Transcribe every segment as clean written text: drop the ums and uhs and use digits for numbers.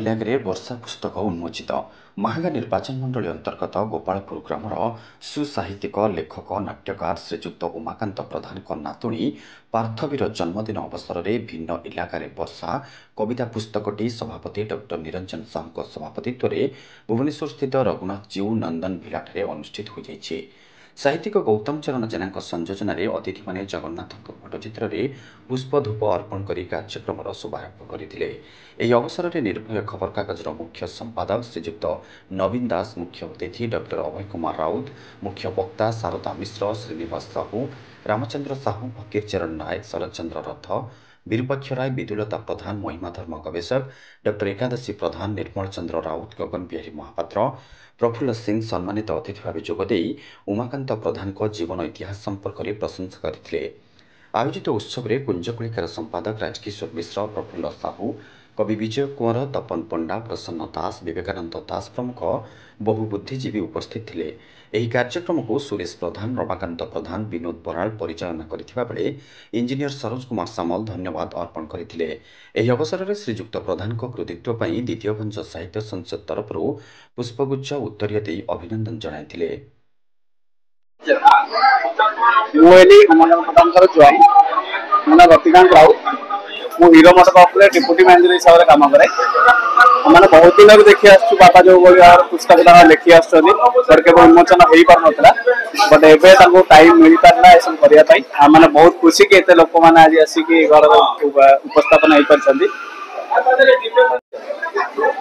इलाके वर्षा पुस्तक उन्मोचित महागा निर्वाचन मंडली अंतर्गत गोपालपुर ग्रामर सुसाहित्यिक लेखक नाट्यकार श्रीजुक्त उमाकांत प्रधान नातुणी पार्थवीर जन्मदिन अवसर में भिन्न इलाके वर्षा कविता पुस्तकटी सभापति डॉ निरंजन साहू सभापतित्व में भुवनेश्वर स्थित रघुनाथ जीव नंदन भिला अनुष्ठित हो जाइए। साहित्यिक गौतम चरण जेना संयोजन अतिथि मैंने जगन्नाथ पट्टचित्र में पुष्पधूप अर्पण कर कार्यक्रम शुभारंभ करते। यह अवसर में निर्भय खबर कागजर मुख्य संपादक श्रीजुक्त नवीन दास, मुख्य अतिथि डॉ अभय कुमार राउत, मुख्य वक्ता शारदा मिश्र, श्रीनिवास साहू, रामचंद्र साहू, फकीर चरण नायक, शरद चंद्र रथ, विरूपाक्ष राय, विदुलता प्रधान, महिमाधर्म गवेषक डॉ एकादशी प्रधान, निर्मल चंद्र राउत, गगन बिहारी महापात्र, प्रफुल्ल सिंह सम्मानित अतिथि भाव जोगदे उमाकांत प्रधान जीवन इतिहास संपर्क में प्रशंसा करते। आयोजित उत्सव में कुंजकुलिकार संपादक राजकिशोर मिश्र, प्रफुल्ल साहू, कवि विजय कुंवर, तपन पंडा, प्रसन्न दास, विवेकानंद दास प्रमुख बहु बुद्धिजीवी उपस्थित थे। यह कार्यक्रम को सुरेश प्रधान, रमाकांत प्रधान, विनोद बराल परिचालना करथिबा बेले इंजीनियर सरोज कुमार सामल धन्यवाद अर्पण करथिले। यह अवसर में श्रीजुक्त प्रधान कृतित्व पर द्वितीय वंश साहित्य संसद तरफ पुष्पगुच्छ उत्तरीय दे अभिनंदन जणाइथिले। हीरो मोटरकप डिप्यूटी मैनेजर हिसाब से काम करे। मैंने बहुत दिन देखी आसु बापा जो पुस्तक लिखी आसके उन्मोचन हो पार ना बट एवं टाइम मिल पारा ये सब करने मैंने बहुत खुशी कि एत लोक मैंने आज आसिक घर उपस्थापन हो पार्टी।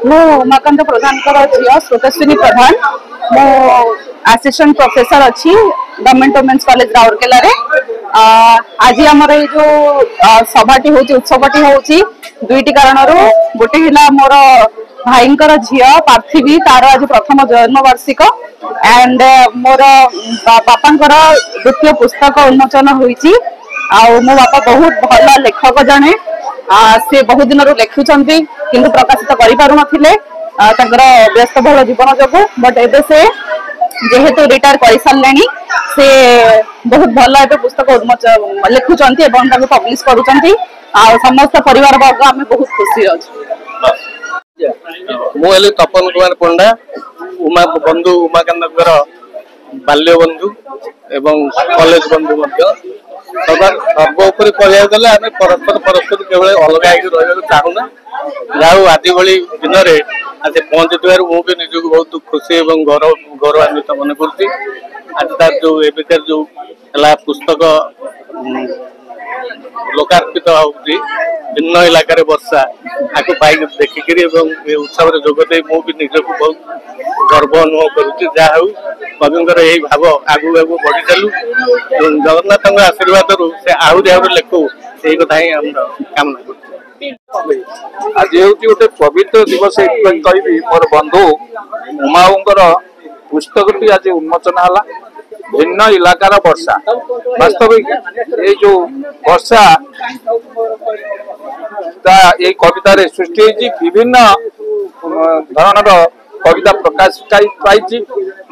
उमाकांत प्रधान झील श्रोतस्विनी प्रधान, मो असिस्टेंट प्रोफेसर अच्छी गवर्नमेंट वुमेन्स कॉलेज राउरकेला रे। आज आमर ये जो सभाटी होची उत्सवटी होची दुईटी कारण गोटे हिला मोर भाईंकर झील पार्थिवी तार आज प्रथम जन्म वार्षिक एंड मोर बापांकर द्वितीय पुस्तक उन्मोचन होईची। मो बापा बहुत भल लेखक जने से बहुत दिन लिखुंट किंतु प्रकाशित कर व्यस्तबहुल जीवन जो बट एबे से जेहेतु रिटायर कर सारे से बहुत भल पुस्तक लिखुंट पब्लिश करुँच समस्त परिवार वर्ग आम बहुत खुशी अच्छे। मुझे तपन कुमार पंडा बंधु उमाकांत बाल्य बंधु एवं कॉलेज बंधु सर्वोपरि कहले आम परस्पर परस्पर केवल अलग रहा चाहूना। जाऊ आज भली दिन में आज पहुंचुवर मुझे निजक बहुत खुशी और गौरवान्वित मन कर। तार जो एबिकार जो पुस्तक लोकार्पित होती भिन्न इलाके वर्षा आपको पाई देखिकी उत्सव में जोगदे मुझे निजक बहुत गर्व अनुभव करूँ। कविंर यही भाव आगू आगू बढ़ी चलू जगन्नाथ आशीर्वाद से आहरी लेखु यही कथा ही कामना कर। आज हूँ गोटे पवित्र दिवस कहि मोर बंधु उमाऊंकर पुस्तक आज उन्मोचन है भिन्न इलाकार वर्षा। वास्तविक ये जो वर्षा ये कवितार सृष्टि विभिन्न धरण कविता प्रकाश पाई।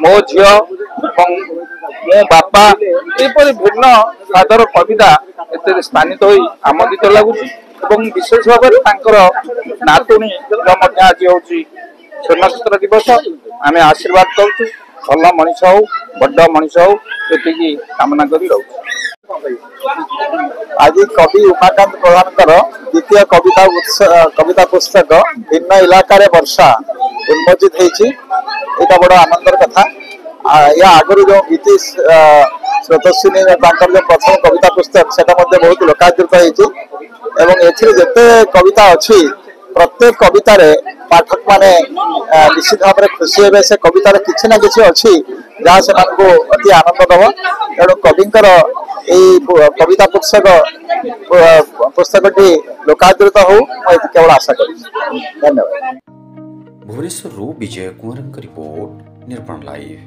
मो झी मो बापा यहपरि भिन्न स्वादर कविता एत स्थानित हो आमोदित लगुच विशेष भाव में नातुणी आज हूँ स्वर्णक्षेत्र दिवस आम आशीर्वाद करूँ भल मनीष हो बड़ मनीष हो ये कामना कर। आज कवि उमाकांत प्रधान द्वितीय कविता पुस्तक भिन्न इलाकार वर्षा उन्मोचित होती बड़ आनंदर कथा। या आगु जो गीति स्रोतस्विनी जो प्रथम कविता पुस्तक से बहुत लोकादृत होती जिते कविता अच्छी प्रत्येक कवितार पाठक माने निश्चित भाव में खुशी हे से कवितार किसी ना कि अच्छी जहाँ से अति आनंद दब तेणु कविंकर कविता पुस्तकटी लोकादृत हो केवल आशा कर। धन्यवाद। भुवनेश्वर विजय कुंवर रिपोर्ट निर्माण लाइव।